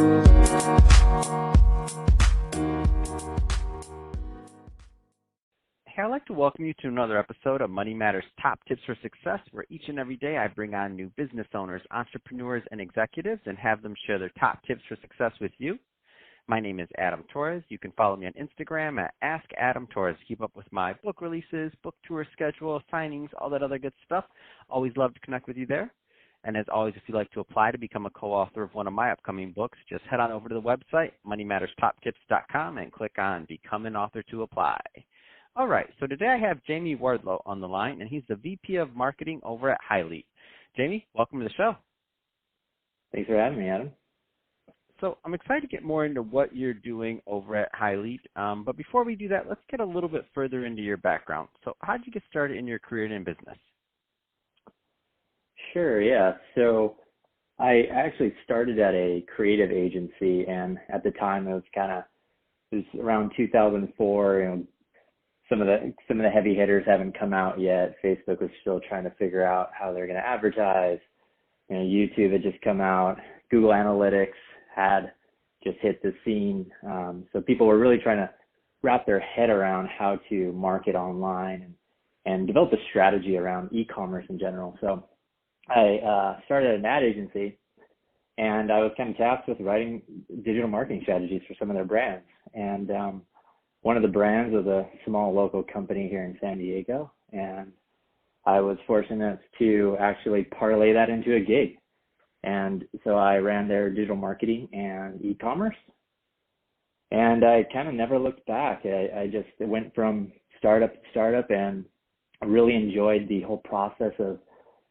Hey, I'd like to welcome you to another episode of Money Matters Top Tips for Success, where each and every day I bring on new business owners, entrepreneurs, and executives and have them share their top tips for success with you. My name is Adam Torres. You can follow me on Instagram at AskAdamTorres. Keep up with my book releases, book tour schedule, signings, all that other good stuff. Always love to connect with you there. And as always, if you'd like to apply to become a co-author of one of my upcoming books, just head on over to the website, moneymatterstoptips.com, and click on Become an Author to apply. All right, so today I have Jamie Wardlow on the line, and he's the VP of Marketing over at HYLETE. Jamie, welcome to the show. Thanks for having me, Adam. So I'm excited to get more into what you're doing over at HYLETE, but before we do that, let's get a little bit further into your background. So how did you get started in your career in business? Sure, yeah. So I actually started at a creative agency, and at the time it was around 2004. You know, some of the heavy hitters haven't come out yet. Facebook was still trying to figure out how they're going to advertise. You know, YouTube had just come out. Google Analytics had just hit the scene. So people were really trying to wrap their head around how to market online and develop a strategy around e-commerce in general. So I started an ad agency, and I was kind of tasked with writing digital marketing strategies for some of their brands. And one of the brands was a small local company here in San Diego, and I was fortunate to actually parlay that into a gig. And so I ran their digital marketing and e-commerce, and I kind of never looked back. I just went from startup to startup, and I really enjoyed the whole process of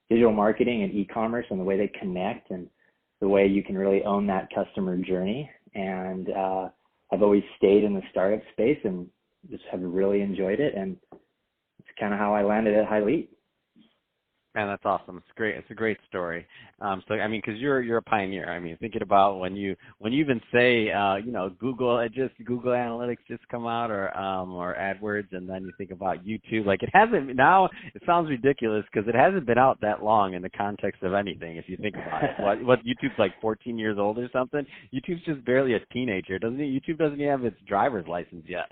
digital marketing and e-commerce and the way they connect and the way you can really own that customer journey. And I've always stayed in the startup space and just have really enjoyed it. And it's kind of how I landed at HYLETE. Man, that's awesome. It's great. It's a great story. So, I mean, because you're a pioneer. I mean, thinking about when you even say, Google Analytics just come out, or AdWords, and then you think about YouTube. Like, it hasn't now. It sounds ridiculous because it hasn't been out that long in the context of anything. If you think about it, what YouTube's like 14 years old or something. YouTube's just barely a teenager, doesn't it? YouTube doesn't even have its driver's license yet.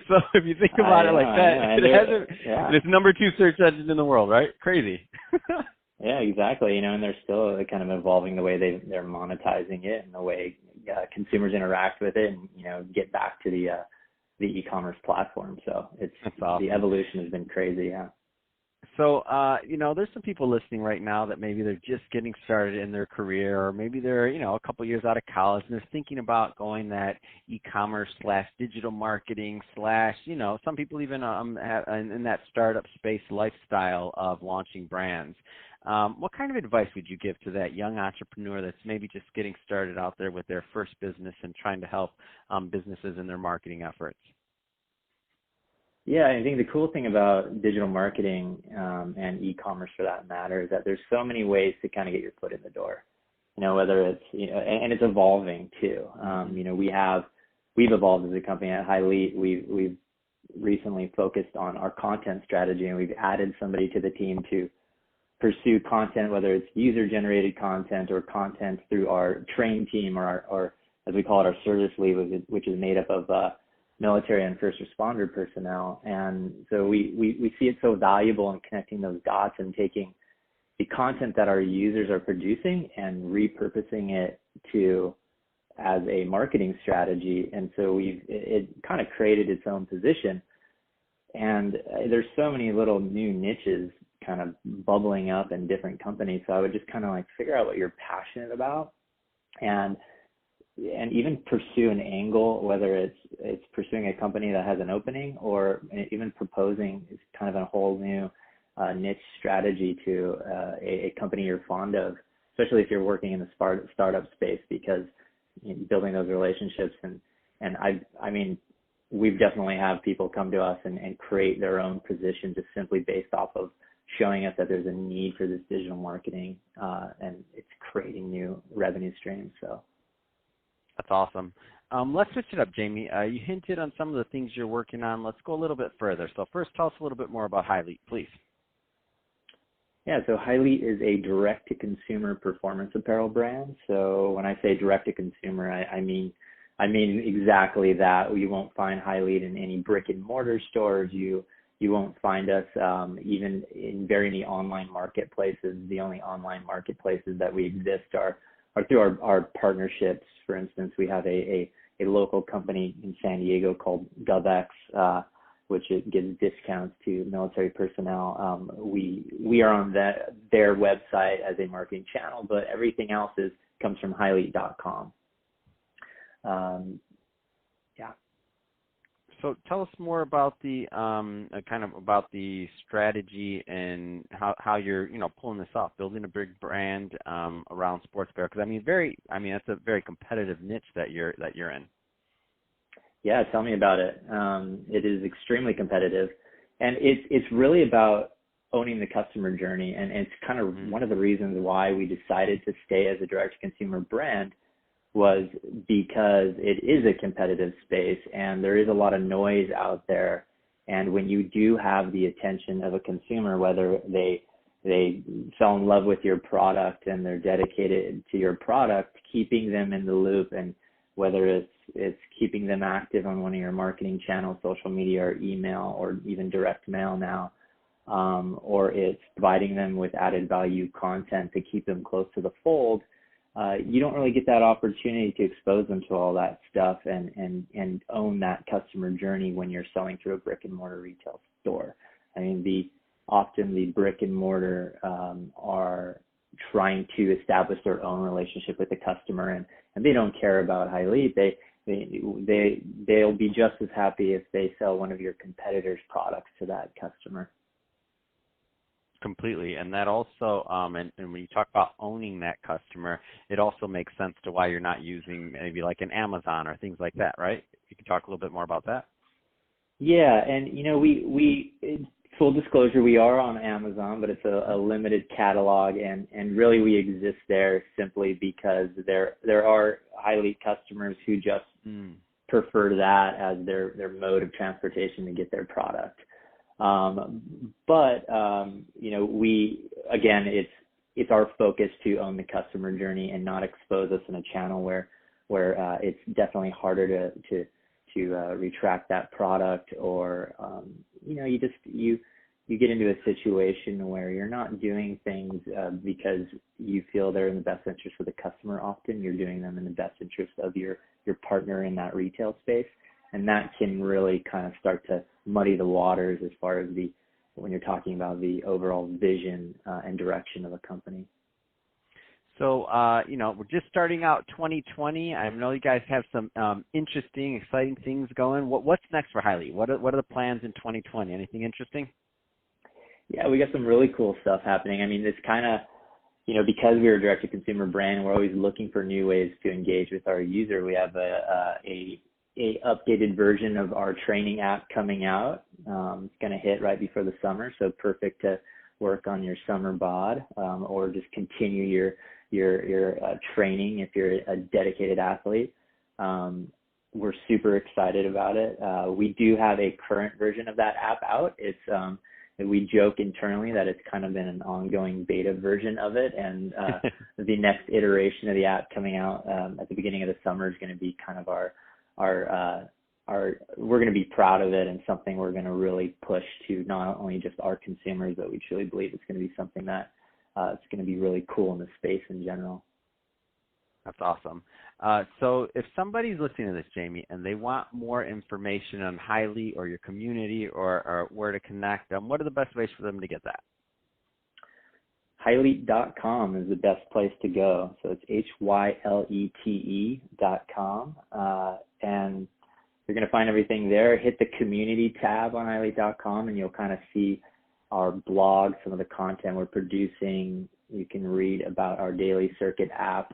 So if you think about it like that, it hasn't. Yeah. It's number 2 search engine in the world, right? Crazy. Yeah, exactly. And they're still kind of evolving the way they're monetizing it and the way consumers interact with it, and get back to the e-commerce platform. So it's awesome. The evolution has been crazy. Yeah. So there's some people listening right now that maybe they're just getting started in their career, or maybe they're a couple years out of college and they're thinking about going that e-commerce / digital marketing / some people even in that startup space lifestyle of launching brands. What kind of advice would you give to that young entrepreneur that's maybe just getting started out there with their first business and trying to help businesses in their marketing efforts? Yeah, I think the cool thing about digital marketing and e-commerce, for that matter, is that there's so many ways to kind of get your foot in the door. Whether it's and it's evolving too. We've evolved as a company at HYLETE. We've recently focused on our content strategy, and we've added somebody to the team to pursue content, whether it's user-generated content or content through our train team, or as we call it, our service lead, which is made up of military and first responder personnel. And so we see it so valuable in connecting those dots and taking the content that our users are producing and repurposing it as a marketing strategy. And so it kind of created its own position. And there's so many little new niches kind of bubbling up in different companies. So I would just kind of figure out what you're passionate about, and even pursue an angle, whether it's pursuing a company that has an opening, or even proposing kind of a whole new niche strategy to a company you're fond of, especially if you're working in the startup space, because building those relationships and I mean, we've definitely had people come to us and create their own position just simply based off of showing us that there's a need for this digital marketing, and it's creating new revenue streams. So. That's awesome. Let's switch it up, Jamie. You hinted on some of the things you're working on. Let's go a little bit further. So first, tell us a little bit more about HYLETE, please. Yeah, so HYLETE is a direct-to-consumer performance apparel brand. So when I say direct-to-consumer, I mean exactly that. You won't find HYLETE in any brick-and-mortar stores. You won't find us even in very many online marketplaces. The only online marketplaces that we exist are through our partnerships. For instance, we have a local company in San Diego called GovX, which it gives discounts to military personnel. We are on their website as a marketing channel, but everything else comes from HYLETE.com. Yeah. So tell us more about the kind of about the strategy and how you're pulling this off, building a big brand around sportswear, because that's a very competitive niche that you're in. Yeah, tell me about it. It is extremely competitive, and it's really about owning the customer journey, and it's kind of one of the reasons why we decided to stay as a direct-to-consumer brand was because it is a competitive space, and there is a lot of noise out there. And when you do have the attention of a consumer, whether they fell in love with your product and they're dedicated to your product, keeping them in the loop, and whether it's keeping them active on one of your marketing channels, social media or email or even direct mail now, or it's providing them with added value content to keep them close to the fold, you don't really get that opportunity to expose them to all that stuff and own that customer journey when you're selling through a brick and mortar retail store. I mean, often the brick and mortar are trying to establish their own relationship with the customer, and they don't care about HYLETE. They'll be just as happy if they sell one of your competitors' products to that customer. Completely, and that also, and when you talk about owning that customer, it also makes sense to why you're not using maybe like an Amazon or things like that, right? You can talk a little bit more about that. Yeah, and we full disclosure, we are on Amazon, but it's a limited catalog, and really we exist there simply because there are HYLETE customers who just prefer that as their mode of transportation to get their product. It's our focus to own the customer journey and not expose us in a channel where it's definitely harder to retract that product, or you get into a situation where you're not doing things because you feel they're in the best interest of the customer. Often you're doing them in the best interest of your partner in that retail space, and that can really kind of start to muddy the waters as far as when you're talking about the overall vision and direction of a company. So, we're just starting out 2020. I know you guys have some interesting, exciting things going. What's next for HYLETE? What are the plans in 2020? Anything interesting? Yeah, we got some really cool stuff happening. I mean, it's kind of, because we're a direct-to-consumer brand, we're always looking for new ways to engage with our user. We have a updated version of our training app coming out. It's going to hit right before the summer, so perfect to work on your summer bod, or just continue your training if you're a dedicated athlete. We're super excited about it. We do have a current version of that app out. We joke internally that it's kind of been an ongoing beta version of it, and the next iteration of the app coming out at the beginning of the summer is going to be kind of we're going to be proud of it, and something we're going to really push to not only just our consumers, but we truly believe it's going to be something that it's going to be really cool in the space in general. That's awesome. So if somebody's listening to this, Jamie, and they want more information on HYLETE or your community or where to connect, what are the best ways for them to get that? HYLETE.com is the best place to go. So it's HYLETE.com. And you're going to find everything there. Hit the community tab on HYLETE.com, and you'll kind of see our blog, some of the content we're producing. You can read about our daily circuit app,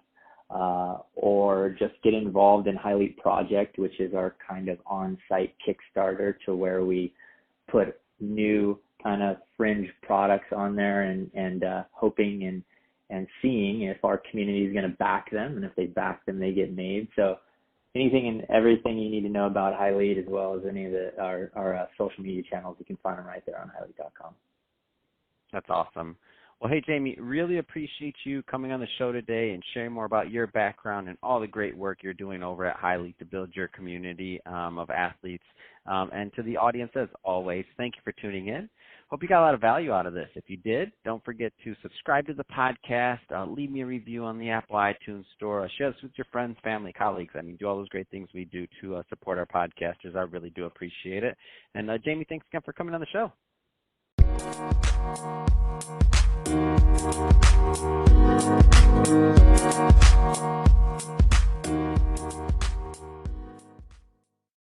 or just get involved in HYLETE Project, which is our kind of on-site Kickstarter to where we put new kind of fringe products on there and hoping and seeing if our community is going to back them, and if they back them, they get made. So anything and everything you need to know about HYLETE, as well as any of our social media channels, you can find them right there on HYLETE.com. That's awesome. Well, hey, Jamie, really appreciate you coming on the show today and sharing more about your background and all the great work you're doing over at HYLETE to build your community of athletes. And to the audience, as always, thank you for tuning in. Hope you got a lot of value out of this. If you did, don't forget to subscribe to the podcast, leave me a review on the Apple iTunes Store, share this with your friends, family, colleagues. I mean, do all those great things we do to support our podcasters. I really do appreciate it. And Jamie, thanks again for coming on the show.